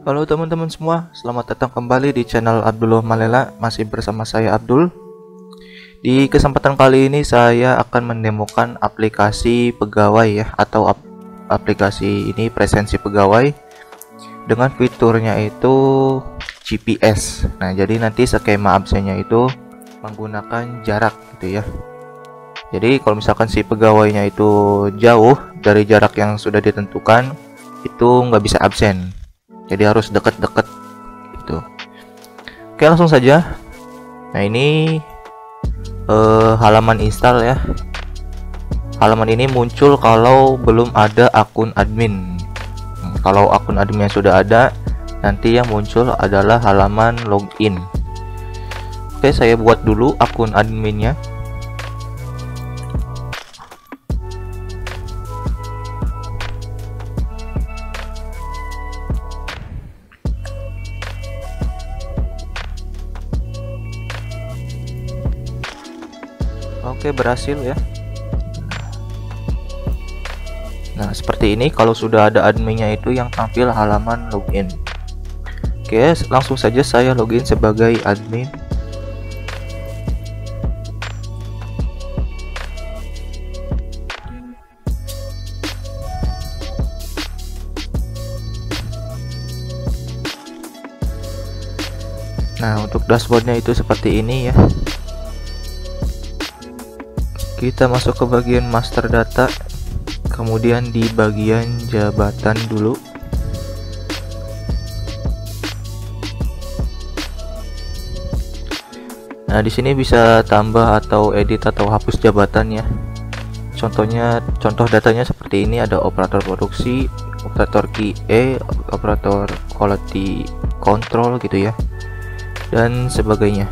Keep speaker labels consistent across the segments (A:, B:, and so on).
A: Halo teman-teman semua, selamat datang kembali di channel Abdullah Malela. Masih bersama saya Abdul. Di kesempatan kali ini saya akan mendemokan aplikasi pegawai ya, atau aplikasi ini presensi pegawai dengan fiturnya itu GPS. Nah, jadi nanti skema absennya itu menggunakan jarak gitu ya. Jadi kalau misalkan si pegawainya itu jauh dari jarak yang sudah ditentukan, itu nggak bisa absen. Jadi harus deket-deket gitu. Oke, langsung saja. Nah, ini halaman install ya. Halaman ini muncul kalau belum ada akun admin. Kalau akun adminnya sudah ada, nanti yang muncul adalah halaman login. Oke, saya buat dulu akun adminnya. Oke, berhasil ya. Nah, seperti ini kalau sudah ada adminnya itu yang tampil halaman login. Oke, langsung saja saya login sebagai admin. Nah, untuk dashboardnya itu seperti ini ya. Kita masuk ke bagian master data, kemudian di bagian jabatan dulu. Nah, di sini bisa tambah atau edit atau hapus jabatan ya. Contoh datanya seperti ini, ada operator produksi, operator QA, operator quality control gitu ya, dan sebagainya.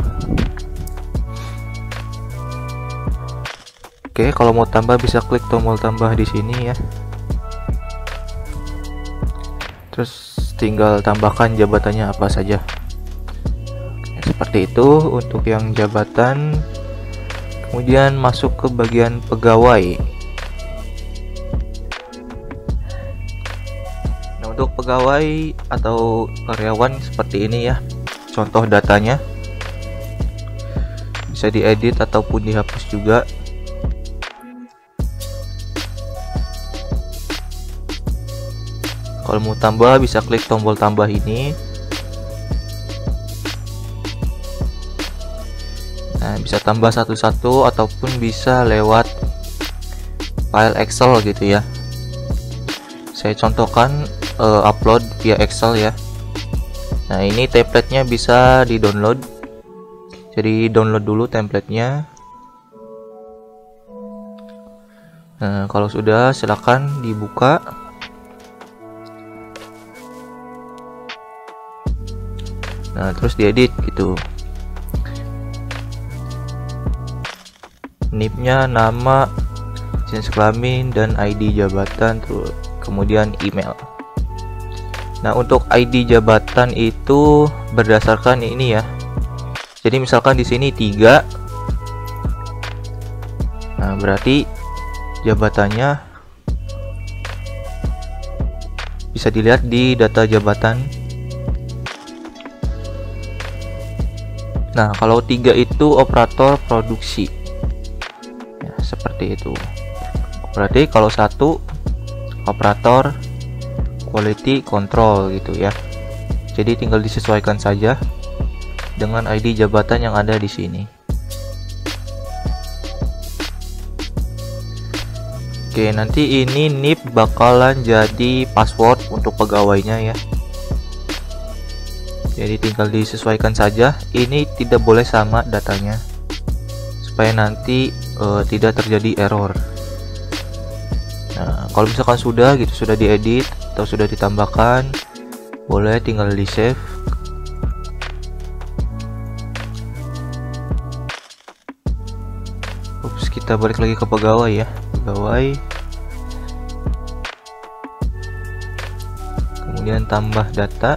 A: Oke, kalau mau tambah bisa klik tombol tambah di sini ya. Terus tinggal tambahkan jabatannya apa saja. Oke, seperti itu untuk yang jabatan. Kemudian masuk ke bagian pegawai. Nah, untuk pegawai atau karyawan seperti ini ya. Contoh datanya. Bisa diedit ataupun dihapus juga. Kalau mau tambah bisa klik tombol tambah ini. Nah, bisa tambah satu-satu ataupun bisa lewat file Excel gitu ya. Saya contohkan upload via Excel ya. Nah, ini templatenya bisa di-download. Jadi download dulu templatenya. Nah, kalau sudah silakan dibuka. Nah, terus diedit gitu. NIP-nya nama, jenis kelamin, dan ID jabatan, terus kemudian email. Nah, untuk ID jabatan itu berdasarkan ini ya. Jadi misalkan di sini 3. Nah, berarti jabatannya bisa dilihat di data jabatan. Nah, kalau 3 itu operator produksi ya, seperti itu. Berarti kalau 1 operator quality control gitu ya. Jadi tinggal disesuaikan saja dengan ID jabatan yang ada di sini. Oke, nanti ini NIP bakalan jadi password untuk pegawainya ya. Jadi tinggal disesuaikan saja. Ini tidak boleh sama datanya supaya nanti tidak terjadi error. Nah, kalau misalkan sudah gitu, sudah diedit atau sudah ditambahkan, boleh tinggal di save. Ups, kita balik lagi ke pegawai ya. Pegawai, kemudian tambah data.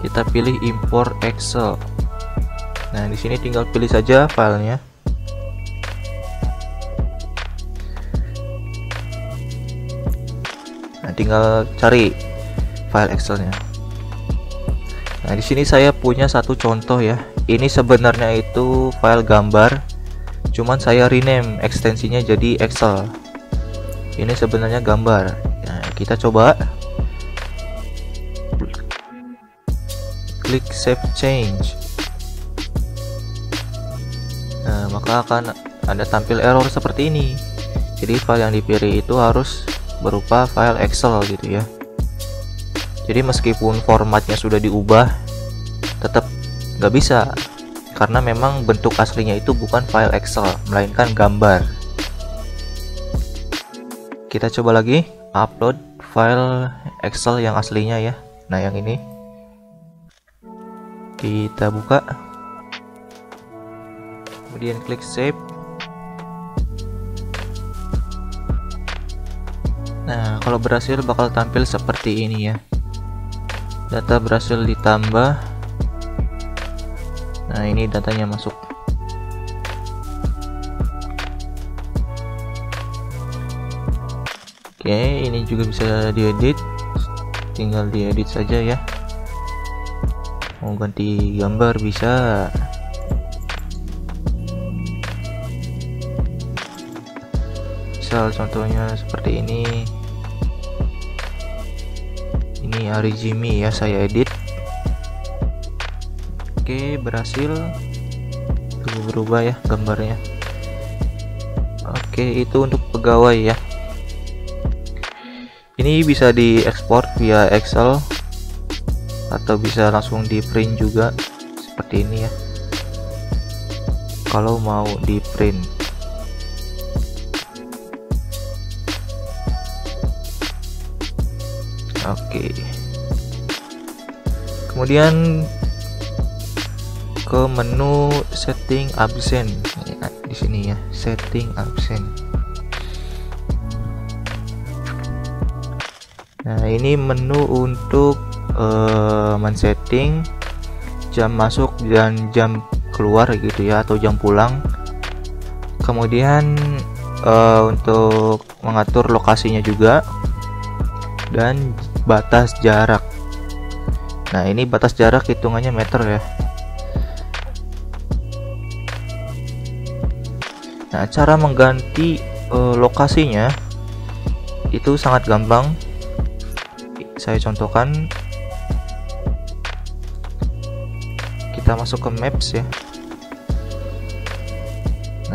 A: Kita pilih import Excel. Nah, di sini tinggal pilih saja filenya. Nah, tinggal cari file Excelnya. Nah, di sini saya punya satu contoh ya. Ini sebenarnya itu file gambar, cuman saya rename ekstensinya jadi Excel. Ini sebenarnya gambar. Nah, kita coba klik save change. Nah, maka akan ada tampil error seperti ini. Jadi file yang dipilih itu harus berupa file Excel gitu ya. Jadi meskipun formatnya sudah diubah, tetap nggak bisa, karena memang bentuk aslinya itu bukan file Excel, melainkan gambar. Kita coba lagi upload file Excel yang aslinya ya. Nah, yang ini kita buka, kemudian klik save. Nah, kalau berhasil bakal tampil seperti ini ya. Data berhasil ditambah. Nah, ini datanya masuk. Oke, ini juga bisa diedit. Tinggal diedit saja ya. Mau ganti gambar bisa. Misal contohnya seperti ini. Ini Arizimi ya, saya edit. Oke, berhasil. Berubah ya gambarnya. Oke, itu untuk pegawai ya. Ini bisa diekspor via Excel atau bisa langsung di print juga seperti ini ya. Kalau mau di print. Oke. Kemudian ke menu setting absen ya, di sini ya, setting absen. Nah, ini menu untuk men-setting jam masuk dan jam keluar gitu ya, atau jam pulang. Kemudian untuk mengatur lokasinya juga, dan batas jarak. Nah, ini batas jarak hitungannya meter ya. Nah, cara mengganti lokasinya itu sangat gampang. Saya contohkan. Kita masuk ke maps ya.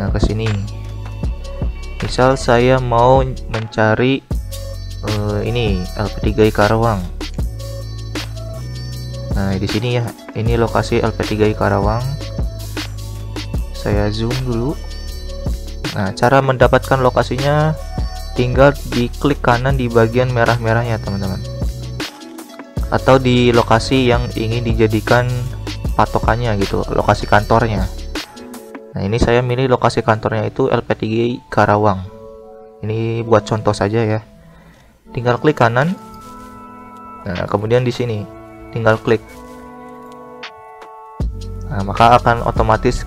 A: Nah, ke sini. Misal saya mau mencari ini LP3I Karawang. Nah, di sini ya, ini lokasi LP3I Karawang. Saya zoom dulu. Nah, cara mendapatkan lokasinya tinggal diklik kanan di bagian merah-merahnya, teman-teman. Atau di lokasi yang ingin dijadikan patokannya gitu, lokasi kantornya. Nah, ini saya milih lokasi kantornya itu LP3I Karawang. Ini buat contoh saja ya. Tinggal klik kanan. Nah, kemudian di sini tinggal klik. Nah, maka akan otomatis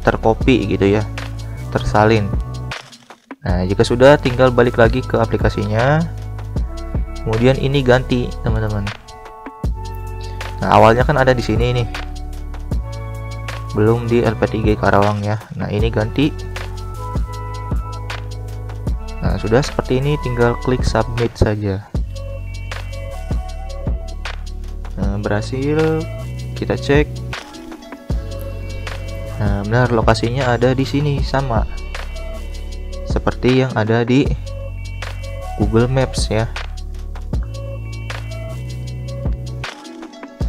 A: tercopy gitu ya, tersalin. Nah, jika sudah, tinggal balik lagi ke aplikasinya. Kemudian ini ganti, teman-teman. Nah, awalnya kan ada di sini nih, belum di LP3I Karawang ya. Nah, ini ganti. Nah, sudah seperti ini, tinggal klik submit saja. Nah, berhasil. Kita cek. Nah, benar, lokasinya ada di sini, sama seperti yang ada di Google Maps ya.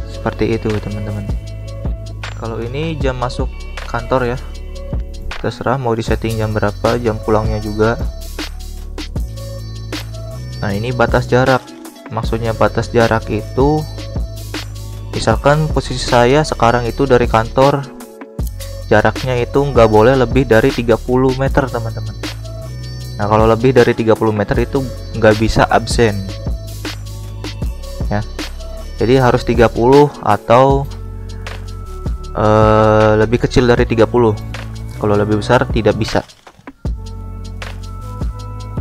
A: Seperti itu, teman-teman. Kalau ini jam masuk kantor ya, terserah mau disetting jam berapa, jam pulangnya juga. Nah, ini batas jarak. Maksudnya batas jarak itu, misalkan posisi saya sekarang itu dari kantor, jaraknya itu nggak boleh lebih dari 30 meter, teman-teman. Nah, kalau lebih dari 30 meter itu nggak bisa absen ya. Jadi harus 30 atau lebih kecil dari 30. Kalau lebih besar tidak bisa.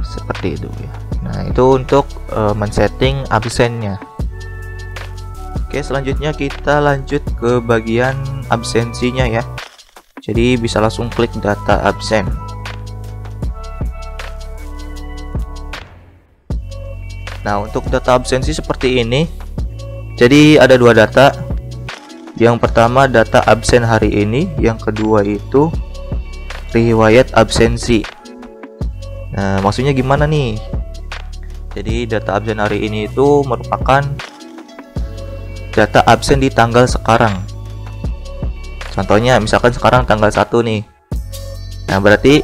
A: Seperti itu ya. Nah, itu untuk men-setting absennya. Oke, selanjutnya kita lanjut ke bagian absensinya ya. Jadi bisa langsung klik data absen. Nah, untuk data absensi seperti ini. Jadi ada dua data. Yang pertama data absen hari ini, yang kedua itu riwayat absensi. Nah, maksudnya gimana nih? Jadi data absen hari ini itu merupakan data absen di tanggal sekarang. Contohnya misalkan sekarang tanggal 1 nih. Nah, berarti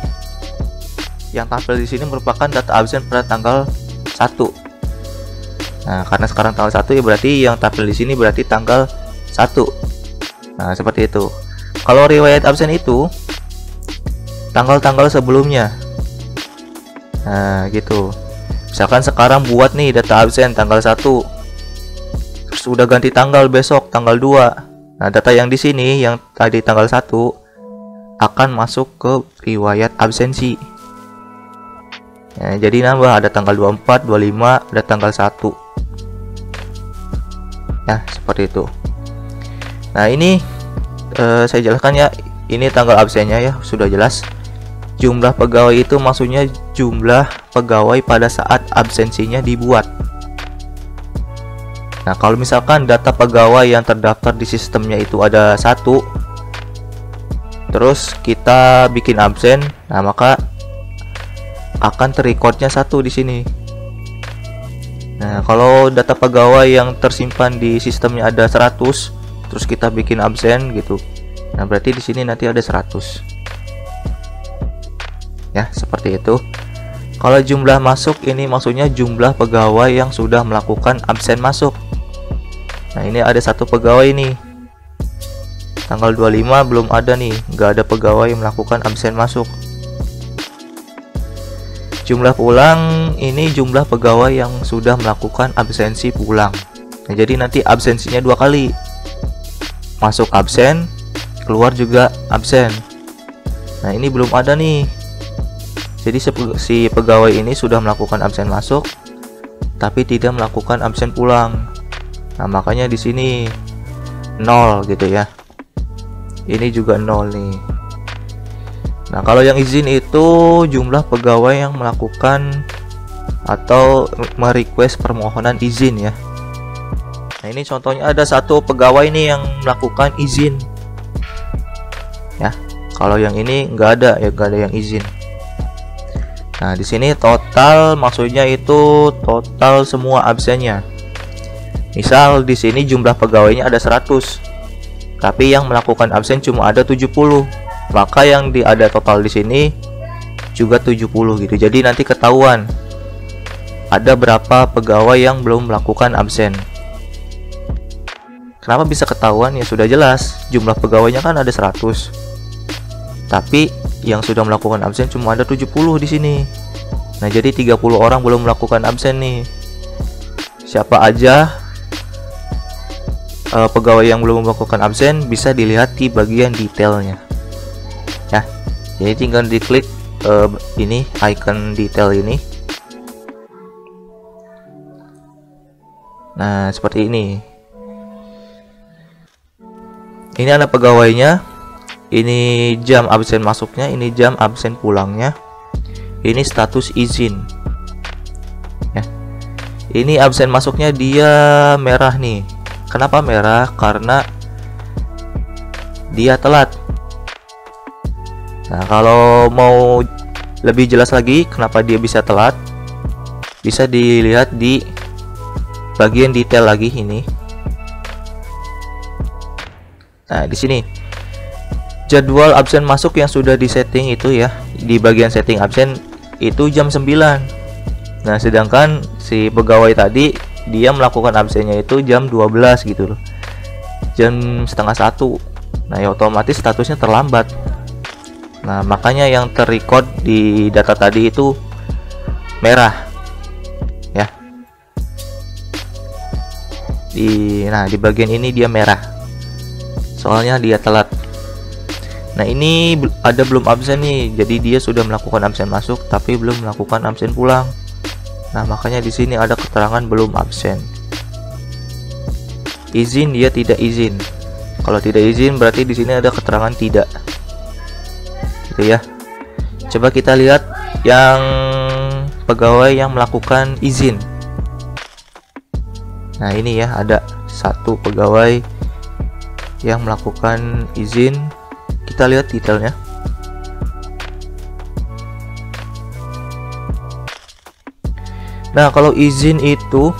A: yang tampil di sini merupakan data absen pada tanggal 1. Nah, karena sekarang tanggal 1 ya, berarti yang tampil di sini berarti tanggal 1. Nah, seperti itu. Kalau riwayat absen itu tanggal-tanggal sebelumnya. Nah, gitu. Misalkan sekarang buat nih data absen tanggal 1. Terus udah ganti tanggal besok tanggal 2. Nah, data yang di sini yang tadi tanggal 1 akan masuk ke riwayat absensi. Nah, jadi nambah ada tanggal 24, 25, ada tanggal 1. Ya, seperti itu. Nah, ini saya jelaskan ya. Ini tanggal absennya ya, sudah jelas. Jumlah pegawai itu maksudnya jumlah pegawai pada saat absensinya dibuat. Nah, kalau misalkan data pegawai yang terdaftar di sistemnya itu ada 1, terus kita bikin absen, nah maka akan terrecordnya 1 di sini. Nah, kalau data pegawai yang tersimpan di sistemnya ada 100, terus kita bikin absen gitu. Nah, berarti di sini nanti ada 100. Ya, seperti itu. Kalau jumlah masuk ini maksudnya jumlah pegawai yang sudah melakukan absen masuk. Nah, ini ada 1 pegawai nih. Tanggal 25 belum ada nih, nggak ada pegawai yang melakukan absen masuk. Jumlah pulang ini jumlah pegawai yang sudah melakukan absensi pulang. Nah, jadi nanti absensinya 2 kali. Masuk absen, keluar juga absen. Nah, ini belum ada nih. Jadi si pegawai ini sudah melakukan absen masuk tapi tidak melakukan absen pulang. Nah, makanya di sini 0 gitu ya. Ini juga 0 nih. Nah, kalau yang izin itu jumlah pegawai yang melakukan atau merequest permohonan izin ya. Nah, ini contohnya ada 1 pegawai nih yang melakukan izin. Ya, kalau yang ini nggak ada ya, nggak ada yang izin. Nah, di sini total maksudnya itu total semua absennya. Misal di sini jumlah pegawainya ada 100. Tapi yang melakukan absen cuma ada 70. Maka yang ada total di sini juga 70 gitu. Jadi nanti ketahuan ada berapa pegawai yang belum melakukan absen. Kenapa bisa ketahuan? Ya sudah jelas, jumlah pegawainya kan ada 100. Tapi yang sudah melakukan absen cuma ada 70 di sini. Nah, jadi 30 orang belum melakukan absen nih. Siapa aja pegawai yang belum melakukan absen bisa dilihat di bagian detailnya. Ya. Jadi tinggal diklik ini icon detail ini. Nah, seperti ini. Ini ada pegawainya. Ini jam absen masuknya, ini jam absen pulangnya. Ini status izin. Ya. Ini absen masuknya dia merah nih. Kenapa merah? Karena dia telat. Nah, kalau mau lebih jelas lagi kenapa dia bisa telat, bisa dilihat di bagian detail lagi ini. Nah, di sini jadwal absen masuk yang sudah disetting itu ya, di bagian setting absen itu jam 9. Nah, sedangkan si pegawai tadi dia melakukan absennya itu jam 12 gitu loh. Jam setengah 1. Nah, ya otomatis statusnya terlambat. Nah, makanya yang terrecord di data tadi itu merah. Ya. Di bagian ini dia merah. Soalnya dia telat. Nah, ini ada belum absen nih. Jadi dia sudah melakukan absen masuk tapi belum melakukan absen pulang. Nah, makanya di sini ada keterangan belum absen. Izin, dia tidak izin. Kalau tidak izin berarti di sini ada keterangan tidak. Gitu ya. Coba kita lihat yang pegawai yang melakukan izin. Nah, ini ya, ada satu pegawai yang melakukan izin. Kita lihat detailnya. Nah, kalau izin itu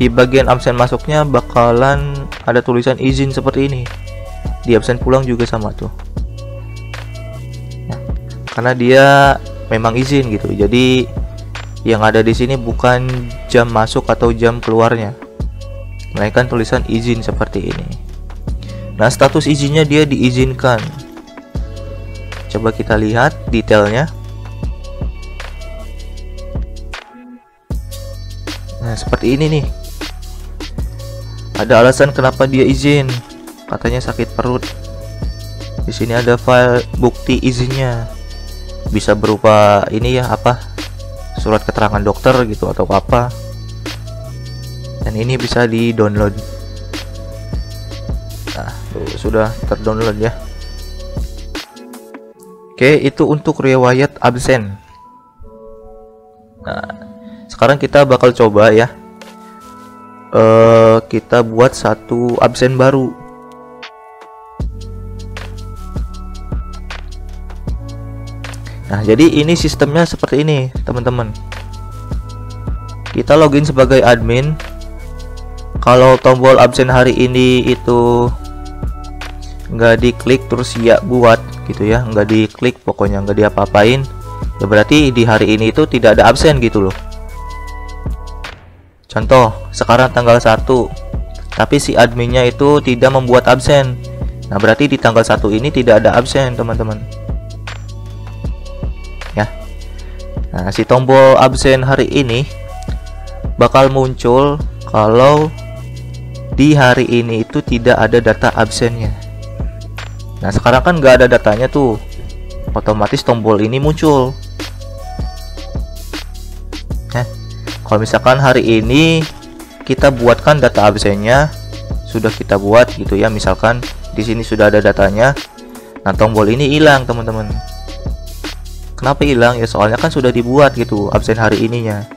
A: di bagian absen masuknya bakalan ada tulisan izin seperti ini. Di absen pulang juga sama tuh. Nah, karena dia memang izin gitu. Jadi yang ada di sini bukan jam masuk atau jam keluarnya, melainkan tulisan izin seperti ini. Nah, status izinnya dia diizinkan. Coba kita lihat detailnya. Nah, seperti ini nih. Ada alasan kenapa dia izin. Katanya sakit perut. Di sini ada file bukti izinnya. Bisa berupa ini ya, apa? Surat keterangan dokter gitu atau apa. Dan ini bisa di-download. Nah, tuh, sudah terdownload ya. Oke, itu untuk riwayat absen. Nah, sekarang kita bakal coba ya. Kita buat satu absen baru. Nah, jadi ini sistemnya seperti ini, teman-teman. Kita login sebagai admin. Kalau tombol absen hari ini itu nggak diklik terus ya buat gitu ya, nggak diklik, pokoknya nggak diapa-apain, ya berarti di hari ini itu tidak ada absen gitu loh. Contoh, sekarang tanggal 1, tapi si adminnya itu tidak membuat absen. Nah, berarti di tanggal 1 ini tidak ada absen, teman-teman. Ya. Nah, si tombol absen hari ini bakal muncul kalau di hari ini itu tidak ada data absennya. Nah, sekarang kan nggak ada datanya tuh. Otomatis tombol ini muncul. Kalau misalkan hari ini kita buatkan data absennya, sudah kita buat gitu ya, misalkan di sini sudah ada datanya. Nah, tombol ini hilang, teman-teman. Kenapa hilang? Ya soalnya kan sudah dibuat gitu absen hari ininya.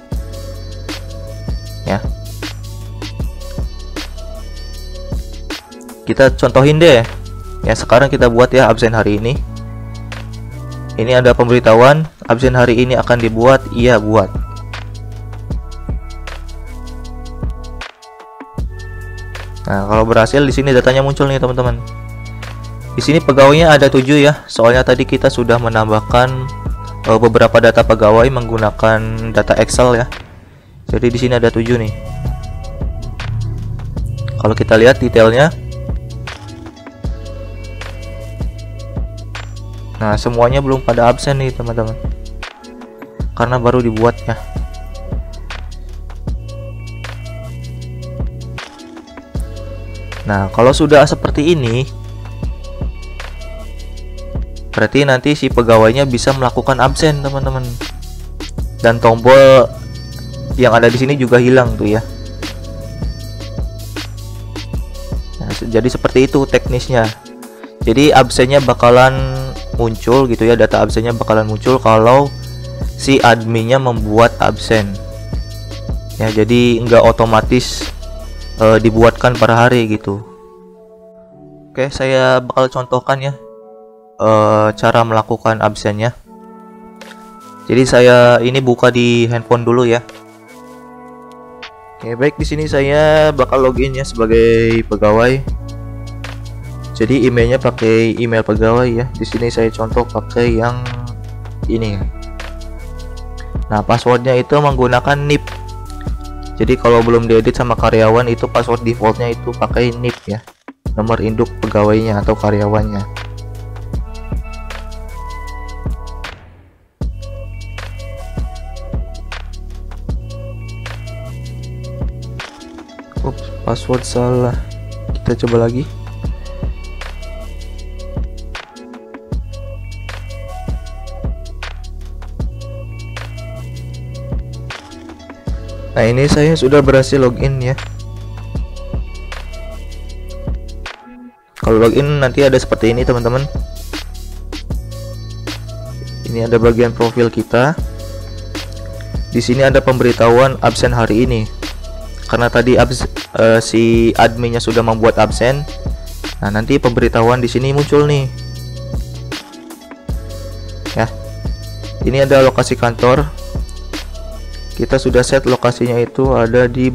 A: Ya. Kita contohin deh. Ya, sekarang kita buat ya absen hari ini. Ini ada pemberitahuan absen hari ini akan dibuat. Iya, buat. Nah, kalau berhasil di sini datanya muncul nih, teman-teman. Di sini pegawainya ada 7 ya. Soalnya tadi kita sudah menambahkan beberapa data pegawai menggunakan data Excel ya. Jadi di sini ada 7 nih. Kalau kita lihat detailnya. Nah, semuanya belum pada absen nih, teman-teman. Karena baru dibuat ya. Nah, kalau sudah seperti ini, berarti nanti si pegawainya bisa melakukan absen, teman-teman. Dan tombol yang ada di sini juga hilang tuh ya. Nah, jadi seperti itu teknisnya. Jadi absennya bakalan muncul gitu ya, data absennya bakalan muncul kalau si adminnya membuat absen. Ya, jadi nggak otomatis dibuatkan per hari gitu. Oke, saya bakal contohkan ya cara melakukan absennya. Jadi saya ini buka di handphone dulu ya. Oke, baik, di sini saya bakal login ya sebagai pegawai. Jadi emailnya pakai email pegawai ya. Di sini saya contoh pakai yang ini ya. Nah, passwordnya itu menggunakan NIP. Jadi kalau belum diedit sama karyawan itu password defaultnya itu pakai NIP ya, nomor induk pegawainya atau karyawannya. Ups, password salah. Kita coba lagi. Nah, ini saya sudah berhasil login ya. Kalau login nanti ada seperti ini teman-teman. Ini ada bagian profil kita. Di sini ada pemberitahuan absen hari ini. Karena tadi si adminnya sudah membuat absen. Nah, nanti pemberitahuan di sini muncul nih. Ya. Ini ada lokasi kantor. Kita sudah set lokasinya itu ada di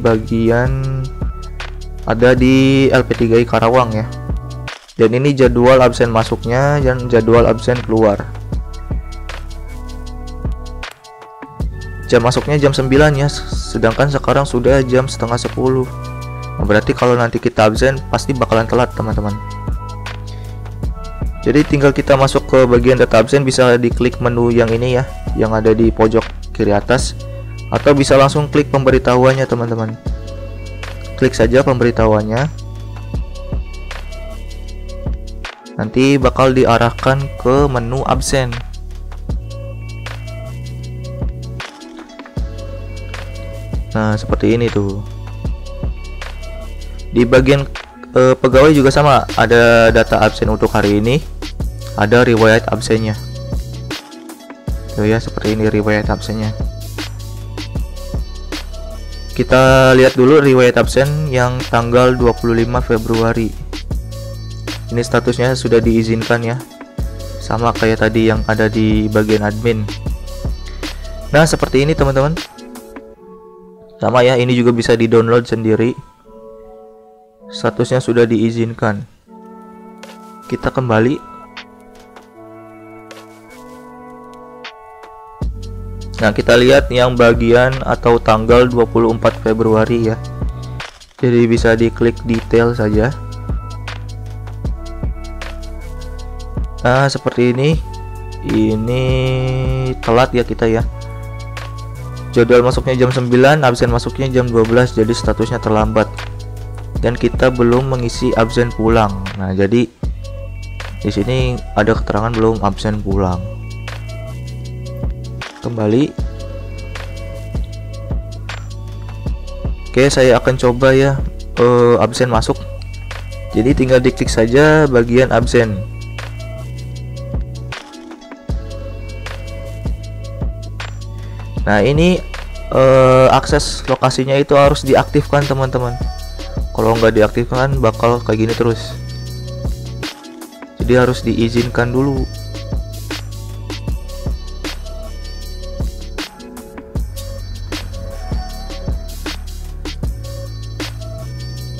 A: LP3I Karawang ya. Dan ini jadwal absen masuknya dan jadwal absen keluar. Jam masuknya jam 9 ya, sedangkan sekarang sudah jam setengah 10. Nah, berarti kalau nanti kita absen pasti bakalan telat teman-teman. Jadi tinggal kita masuk ke bagian data absen, bisa diklik menu yang ini ya, yang ada di pojok kiri atas, atau bisa langsung klik pemberitahuannya teman-teman. Klik saja pemberitahuannya. Nanti bakal diarahkan ke menu absen. Nah, seperti ini tuh. Di bagian pegawai juga sama, ada data absen untuk hari ini, ada riwayat absennya. Tuh ya, seperti ini riwayat absennya. Kita lihat dulu riwayat absen yang tanggal 25 Februari. Ini statusnya sudah diizinkan ya, sama kayak tadi yang ada di bagian admin. Nah, seperti ini teman-teman. Sama ya, ini juga bisa di-download sendiri. Statusnya sudah diizinkan. Kita kembali. Nah, kita lihat yang bagian atau tanggal 24 Februari ya. Jadi bisa diklik detail saja. Nah, seperti ini. Ini telat ya kita ya. Jadwal masuknya jam 9, absen masuknya jam 12, jadi statusnya terlambat. Dan kita belum mengisi absen pulang. Nah, jadi di sini ada keterangan belum absen pulang. Kembali. Oke, saya akan coba ya absen masuk. Jadi tinggal diklik saja bagian absen. Nah, ini akses lokasinya itu harus diaktifkan teman-teman. Kalau nggak diaktifkan bakal kayak gini terus. Jadi harus diizinkan dulu.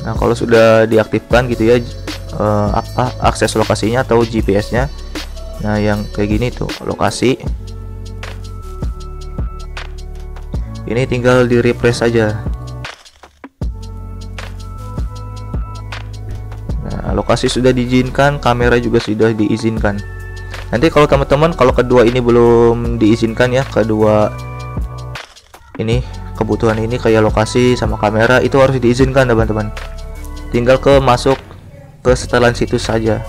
A: Nah, kalau sudah diaktifkan gitu ya, akses lokasinya atau GPS-nya. Nah, yang kayak gini tuh lokasi. Ini tinggal di refresh saja. Nah, lokasi sudah diizinkan, kamera juga sudah diizinkan. Nanti kalau teman-teman, kalau kedua ini belum diizinkan ya, kedua ini kebutuhan ini kayak lokasi sama kamera itu harus diizinkan teman-teman. Tinggal masuk ke setelan situs saja.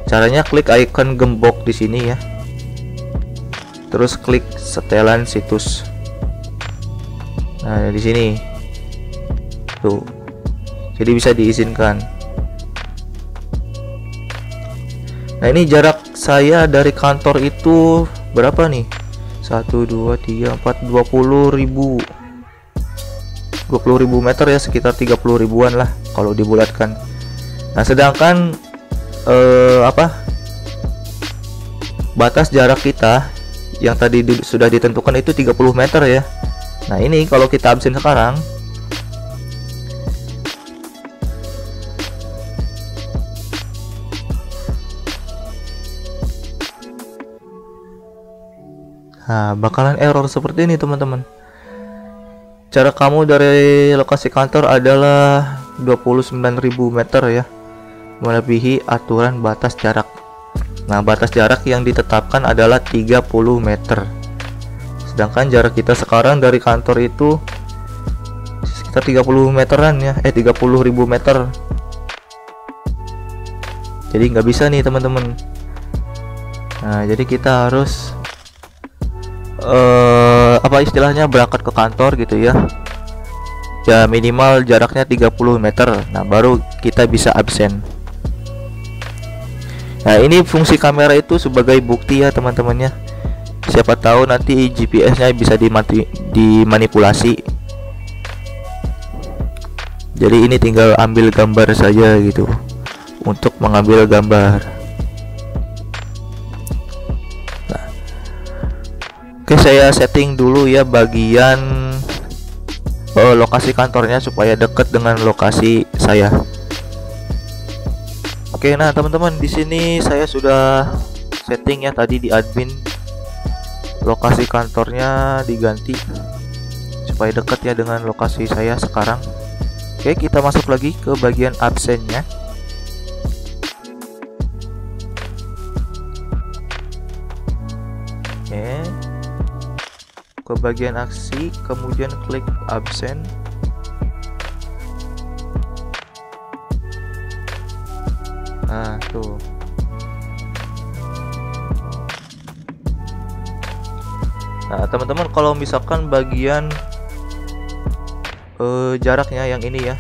A: Caranya klik icon gembok di sini ya. Terus klik setelan situs. Nah, di sini. Tuh. Jadi bisa diizinkan. Nah, ini jarak saya dari kantor itu berapa nih? 1 2 3 4 20.000 meter ya, sekitar 30 ribuan lah kalau dibulatkan. Nah, sedangkan batas jarak kita yang tadi sudah ditentukan itu 30 meter ya. Nah, ini kalau kita absen sekarang, nah bakalan error seperti ini teman-teman. Jarak kamu dari lokasi kantor adalah 29.000 meter ya, melebihi aturan batas jarak. Nah, batas jarak yang ditetapkan adalah 30 meter. Sedangkan jarak kita sekarang dari kantor itu sekitar 30 meteran ya, 30.000 meter. Jadi nggak bisa nih teman-teman. Nah, jadi kita harus apa istilahnya berangkat ke kantor gitu ya. ya minimal jaraknya 30 meter. Nah, baru kita bisa absen. Nah, ini fungsi kamera itu sebagai bukti ya teman-temannya. Siapa tahu nanti GPS-nya bisa dimanipulasi. Jadi ini tinggal ambil gambar saja gitu untuk mengambil gambar. Nah, oke, saya setting dulu ya bagian lokasi kantornya supaya dekat dengan lokasi saya. Oke, nah teman-teman, di sini saya sudah setting ya tadi di admin, lokasi kantornya diganti supaya dekat ya dengan lokasi saya sekarang. Oke, kita masuk lagi ke bagian absennya. Oke, ke bagian aksi, kemudian klik absen. Nah, tuh. Nah, teman-teman, kalau misalkan bagian jaraknya yang ini ya.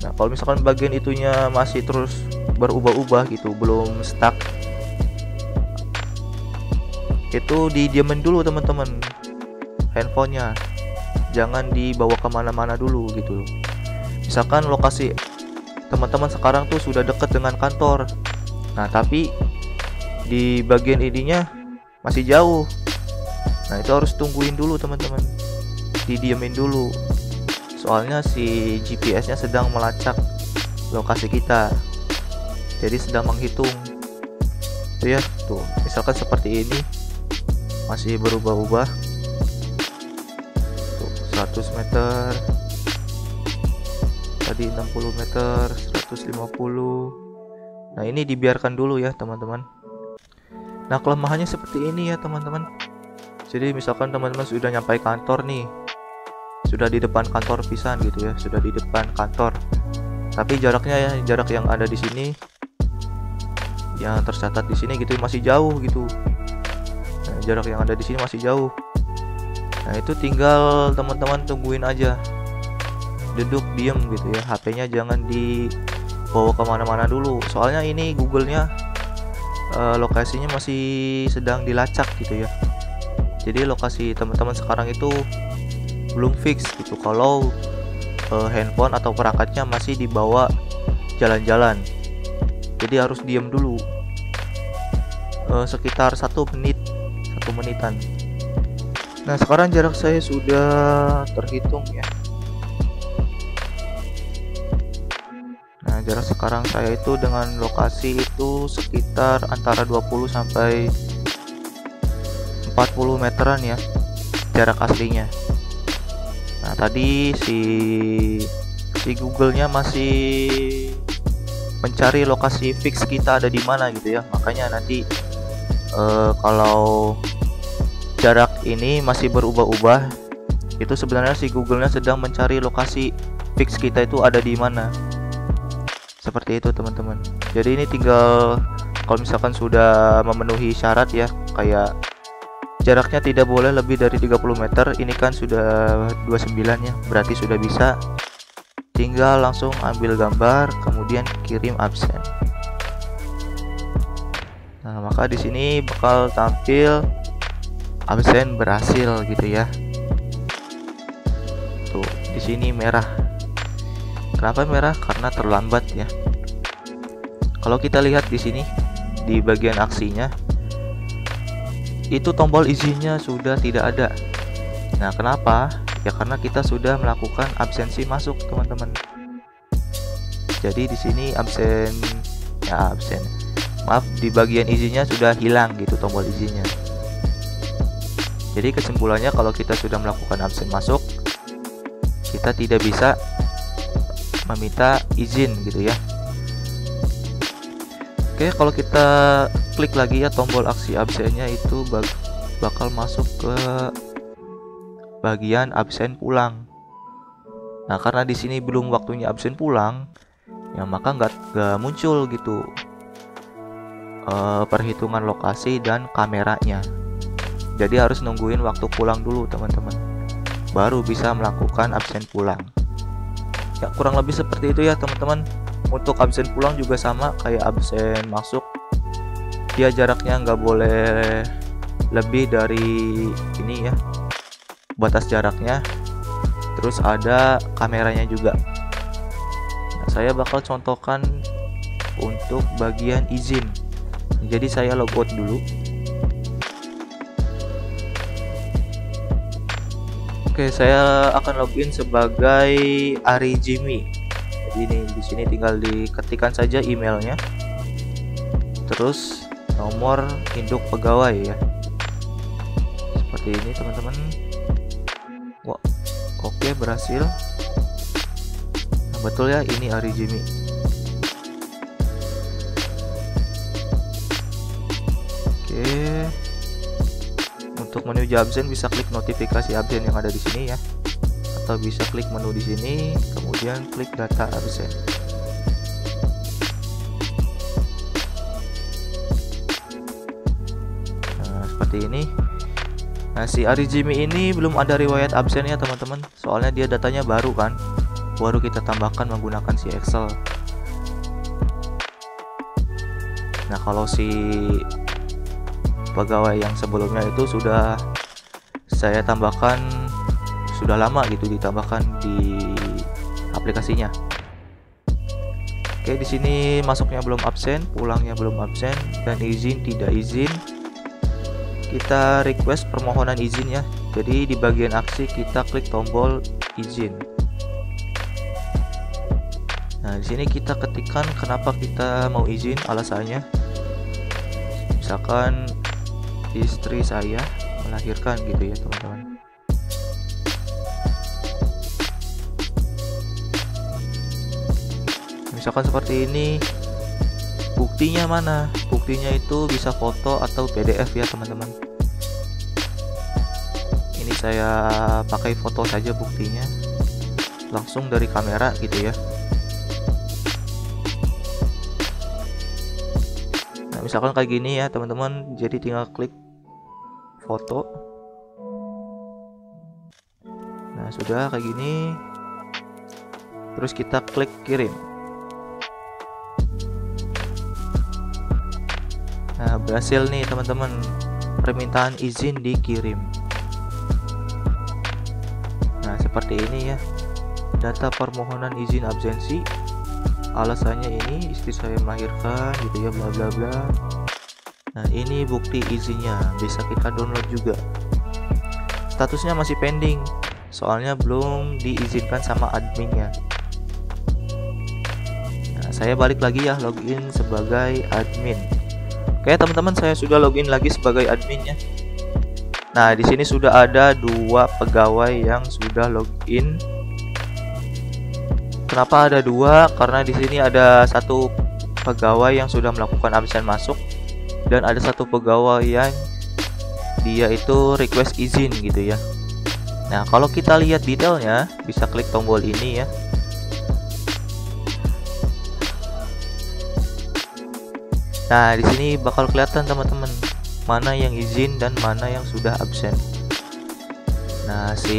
A: Nah, kalau misalkan bagian itunya masih terus berubah-ubah gitu, belum stuck, itu didiamin dulu teman-teman handphonenya, jangan dibawa kemana-mana dulu gitu. Misalkan lokasi teman-teman sekarang tuh sudah dekat dengan kantor, nah tapi di bagian ininya masih jauh. Nah, itu harus tungguin dulu teman-teman, didiamin dulu, soalnya si GPS-nya sedang melacak lokasi kita, jadi sedang menghitung itu ya. Tuh, misalkan seperti ini masih berubah-ubah tuh, 100 meter tadi, 60 meter, 150. Nah, ini dibiarkan dulu ya teman-teman. Nah, kelemahannya seperti ini ya teman-teman. Jadi misalkan teman-teman sudah nyampai kantor nih, sudah di depan kantor pisan gitu ya, sudah di depan kantor, tapi jaraknya ya, jarak yang ada di sini, yang tercatat di sini gitu masih jauh gitu. Nah, jarak yang ada di sini masih jauh. Nah, itu tinggal teman-teman tungguin aja, duduk diem gitu ya, HP-nya jangan dibawa kemana-mana dulu, soalnya ini Google-nya lokasinya masih sedang dilacak gitu ya. Jadi lokasi teman-teman sekarang itu belum fix gitu kalau handphone atau perangkatnya masih dibawa jalan-jalan. Jadi harus diem dulu sekitar 1 menitan. Nah, sekarang jarak saya sudah terhitung ya. Nah, jarak sekarang saya itu dengan lokasi itu sekitar antara 20 sampai 40 meteran ya jarak aslinya. Nah, tadi si Google-nya masih mencari lokasi fix kita ada di mana gitu ya. Makanya nanti kalau jarak ini masih berubah-ubah, itu sebenarnya si Google-nya sedang mencari lokasi fix kita itu ada di mana. Seperti itu teman-teman. Jadi ini tinggal kalau misalkan sudah memenuhi syarat ya, kayak jaraknya tidak boleh lebih dari 30 meter. Ini kan sudah 29 ya, berarti sudah bisa. Tinggal langsung ambil gambar, kemudian kirim absen. Nah, maka di sini bakal tampil absen berhasil gitu ya. Tuh, di sini merah. Kenapa merah? Karena terlambat ya. Kalau kita lihat di sini di bagian aksinya, itu tombol izinnya sudah tidak ada. Nah, kenapa? Ya karena kita sudah melakukan absensi masuk, teman-teman. Jadi di sini absen. Maaf, di bagian izinnya sudah hilang gitu tombol izinnya. Jadi kesimpulannya kalau kita sudah melakukan absen masuk, kita tidak bisa meminta izin gitu ya. Oke, kalau kita klik lagi ya tombol aksi absennya, itu bakal masuk ke bagian absen pulang. Nah, karena di sini belum waktunya absen pulang, ya maka nggak muncul gitu perhitungan lokasi dan kameranya. Jadi harus nungguin waktu pulang dulu teman-teman. baru bisa melakukan absen pulang. Ya, kurang lebih seperti itu ya teman-teman. Untuk absen pulang juga sama kayak absen masuk, dia jaraknya nggak boleh lebih dari ini ya, batas jaraknya. Terus ada kameranya juga. Nah, saya bakal contohkan untuk bagian izin. Jadi saya logout dulu. Oke, saya akan login sebagai Ari Jimmy. Jadi ini di sini tinggal diketikkan saja emailnya. Terus nomor induk pegawai ya. Seperti ini teman-teman. Wah, oke, berhasil. Nah, betul ya, ini Ari Jimmy. Oke. Untuk menuju absen bisa klik notifikasi absen yang ada di sini ya. Atau bisa klik menu di sini, kemudian klik data absen. Nah, seperti ini. Nah, si Ari Jimmy ini belum ada riwayat absen ya teman-teman. Soalnya dia datanya baru kan. Baru kita tambahkan menggunakan si Excel. Nah, kalau si pegawai yang sebelumnya itu sudah saya tambahkan, sudah lama gitu ditambahkan di aplikasinya. Oke, di sini masuknya belum absen, pulangnya belum absen, dan izin tidak izin. Kita request permohonan izin ya. Jadi di bagian aksi kita klik tombol izin. Nah, di sini kita ketikkan kenapa kita mau izin, alasannya. Misalkan istri saya melahirkan gitu ya teman-teman. Misalkan seperti ini. Buktinya mana? Buktinya itu bisa foto atau PDF ya teman-teman. Ini saya pakai foto saja buktinya, langsung dari kamera gitu ya. Nah, misalkan kayak gini ya teman-teman. Jadi tinggal klik foto. Nah, sudah kayak gini. Terus kita klik kirim. Nah, berhasil nih teman-teman. Permintaan izin dikirim. Nah, seperti ini ya. Data permohonan izin absensi. Alasannya ini istri saya melahirkan gitu ya, bla bla bla. Nah, ini bukti izinnya, bisa kita download juga. Statusnya masih pending, soalnya belum diizinkan sama adminnya. Nah, saya balik lagi ya, login sebagai admin. Oke teman-teman, saya sudah login lagi sebagai adminnya. Nah, di sini sudah ada 2 pegawai yang sudah login. Kenapa ada 2? Karena di sini ada 1 pegawai yang sudah melakukan absen masuk, dan ada 1 pegawai yang dia itu request izin gitu ya. Nah, kalau kita lihat detailnya, bisa klik tombol ini ya. Nah, di sini bakal kelihatan teman-teman mana yang izin dan mana yang sudah absen. Nah, si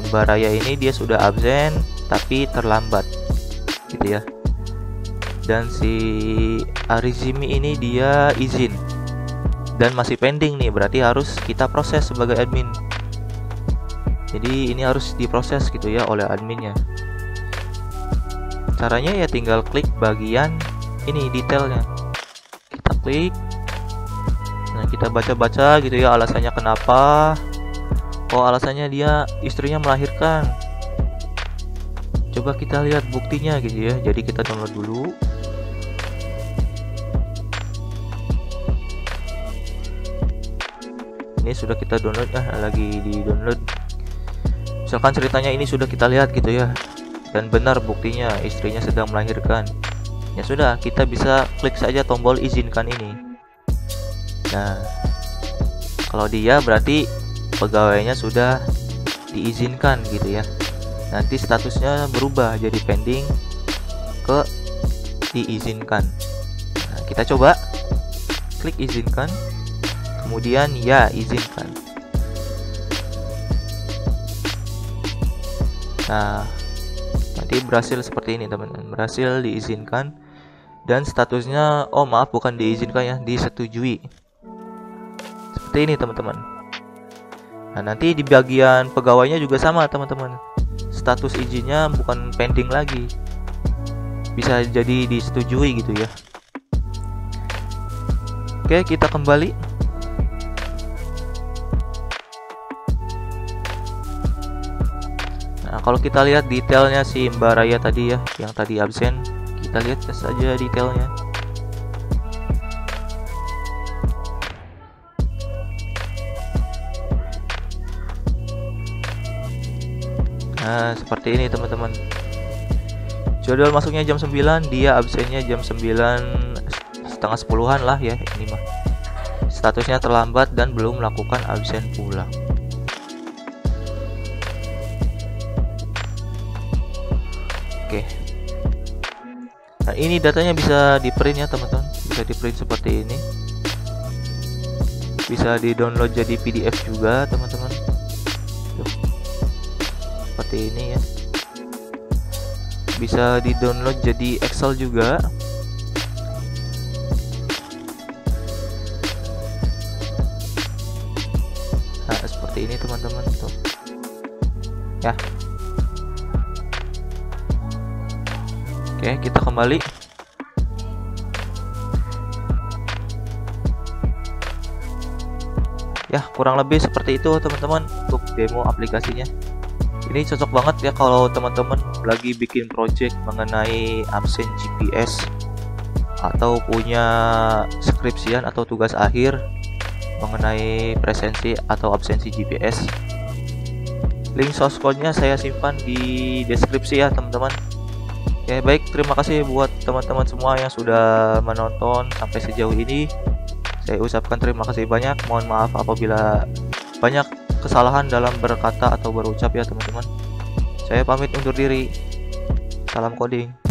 A: Mbak Raya ini dia sudah absen tapi terlambat gitu ya. Dan si Ari Jimmy ini dia izin dan masih pending nih, berarti harus kita proses sebagai admin. Jadi ini harus diproses gitu ya oleh adminnya. Caranya ya tinggal klik bagian ini detailnya. Kita klik. Nah, kita baca-baca gitu ya alasannya kenapa. Oh, alasannya dia istrinya melahirkan. Coba kita lihat buktinya gitu ya. Jadi kita download dulu. Ini sudah kita download ya, lagi di download. Misalkan ceritanya ini sudah kita lihat gitu ya, dan benar buktinya istrinya sedang melahirkan. Ya sudah, kita bisa klik saja tombol izinkan ini. Nah, kalau dia berarti pegawainya sudah diizinkan gitu ya. Nanti statusnya berubah jadi pending ke diizinkan. Nah, kita coba klik izinkan, kemudian ya izinkan. Nah, nanti berhasil seperti ini teman-teman, berhasil diizinkan, dan statusnya, oh maaf, bukan diizinkan ya, disetujui. Seperti ini teman-teman. Nah, nanti di bagian pegawainya juga sama teman-teman, status izinnya bukan pending lagi, bisa jadi disetujui gitu ya. Oke, kita kembali. Nah, kalau kita lihat detailnya si Mbak Raya tadi ya, yang tadi absen, kita lihat saja detailnya. Nah, seperti ini teman-teman. Jadwal masuknya jam 9, dia absennya jam 9:30 lah ya, ini mah. Statusnya terlambat dan belum melakukan absen pulang. Oke. Nah, ini datanya bisa di print ya teman-teman, bisa di print seperti ini, bisa di download jadi PDF juga teman-teman. Seperti ini ya, bisa di download jadi Excel juga. Nah, seperti ini teman-teman tuh ya. Oke, kita kembali. Ya, kurang lebih seperti itu teman-teman untuk demo aplikasinya. Ini cocok banget ya kalau teman-teman lagi bikin project mengenai absen GPS, atau punya skripsian atau tugas akhir mengenai presensi atau absensi GPS. Link source code-nya saya simpan di deskripsi ya teman-teman. Oke, baik, terima kasih buat teman-teman semua yang sudah menonton sampai sejauh ini. Saya ucapkan terima kasih banyak. Mohon maaf apabila banyak kesalahan dalam berkata atau berucap ya teman-teman. Saya pamit undur diri. Salam coding.